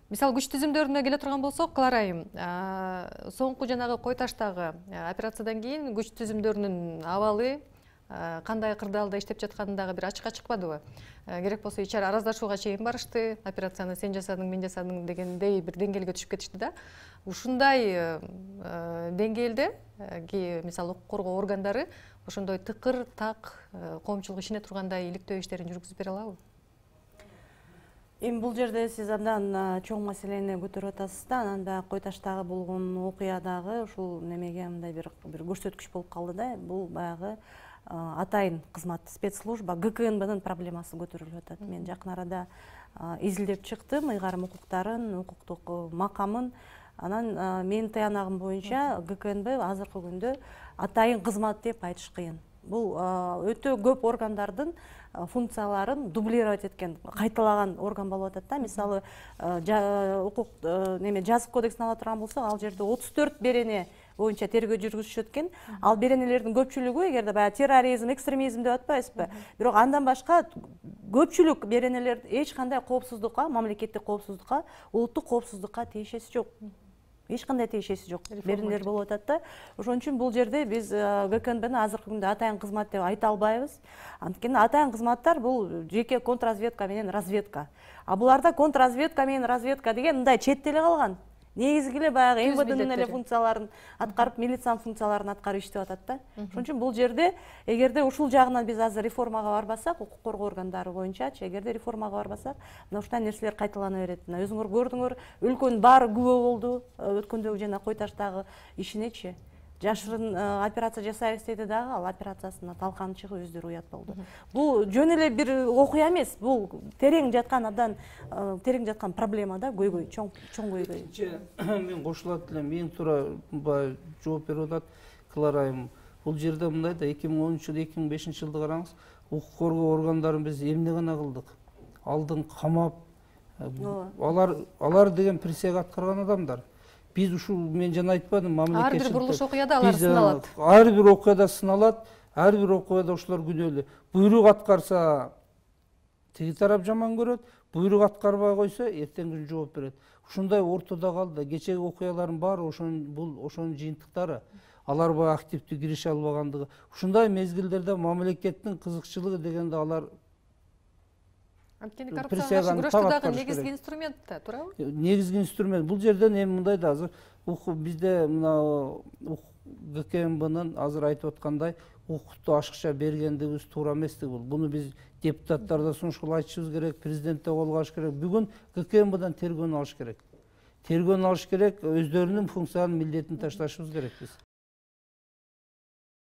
Мисал күч түзүмдөрүнө келе турган болсок, Клара айым, соңку жанагы кой таштагы операциядан кийин күч түзүмдөрүнүн абалы кандай кырдаалда иштеп жатканы дагы бир ачыкка чыкпадыбы? Керек болсо ичери араздашууга чейин барышты, операцияны сен жасадың, мен жасадым дегендей бир деңгээлге түшүп кетишти да. Ушундай деңгээлде мисалы укук коргоо органдары ошондой тыкыр так коомчулук ишине тургандай иликтөө иштерин жүргүзүп бере алабы? Эми бул жерде сиз абдан чоң маселени көтөрүп атасыз да, анан баягы кой таштагы болгон окуядагы ушул немеге мындай бир көрсөткүч болуп калды да. Бул баягы атайын кызмат спецслужба ГКНБнын проблемасы көтөрүлүп атат. Мен жакын арада изилдеп чыктым ыйгарым укуктарын, укуктук макамын. Анан менин тыянагым боюнча ГКНБ азыркы күндө атайын кызмат деп айтыш кыйын. Бул өтө көп органдардын функцияларын дублировать эткен, кайталаган орган болуп атат да. Мисалы, укук жазык кодексин ала турган болсок, ал жерде 34 берене боюнча тергөө жүргүзүшөт экен. Ал беренелердин көпчүлүгү, эгерде баягы терроризм, экстремизм деп атпайсызбы? Бирок андан башка көпчүлүк беренелер эч кандай коопсуздукка, мамлекеттик коопсуздукка, улуттук коопсуздукка тиешеси жок. Эч кандай тиешеси жок беренелер болуп атат да. Ошон үчүн бул жерде биз ГКНБны азыркы күндө атайын кызмат деп айта албайбыз. Анткени атайын кызматтар бул жеке контрразведка менен разведка. А буларда контрразведка менен разведка деген мындай четте эле калган. Негизги эле баягы МВДнын эле функцияларын аткарып, милициянын функцияларын аткарып иштеп атат да. Ошон үчүн бул жерде эгерде ушул жагынан биз азыр реформага барбасак, укук коргоо органдары боюнчачы, эгерде реформага барбасак, мына ушундай нерселер кайталана берет. Мына өзүңөр көрдүңөр, өлкөнүн баары күбө болду өткөндөгү жана кой таштагы ишинечи. Жашырын операция жасайбыз деди дагы, ал операциясына талканы чыгып өздөрү уят болду. Бул жөн эле бир окуя эмес, бул терең жаткан абдан терең жаткан проблема да, көйгөй, чоң көйгөй. Мен кошулат элем, эң туура жооп берип атат Клара айым. Бул жерде мындай да 2010 жыл, 2005 жылды караңыз, укук коргоо органдарын биз эмне гана кылдык? Алдын камап, алар деген присяга аткарган адамдар. Биз ушул мен жана айтпадым, мамлекет ар бир бурулуш окуяда алар сыналат. Ар бир окуяда сыналат, ар бир окуяда ушулар күнөөлүү. Буйрук аткарса тиги тарап жаман көрөт, буйрук аткарбай койсо эртең күн жооп берет. Ушундай ортодо калды. Кечеги окуялардын баары ошонун жыйынтыктары. Алар баягы активдүү кирише албагандыгы. Ушундай мезгилдерде мамлекеттин кызыкчылыгы дегенде алар Анткени коррупцияга каршы күрөштү дагы негизги инструмент да, туурабы? Негизги инструмент. Бул жерден эми мындай да азыр бизде мына ГКНБнын азыр айтып аткандай укукту ашыкча бергендигибиз туура эместиги бул. Буну биз депутаттар да сунуш айтышыбыз керек, президент да колго алыш керек. Бүгүн ГКНБдан тергөөнү алыш керек. Тергөөнү алыш керек, өздөрүнүн функциянын милдетин ташташыбыз керек биз.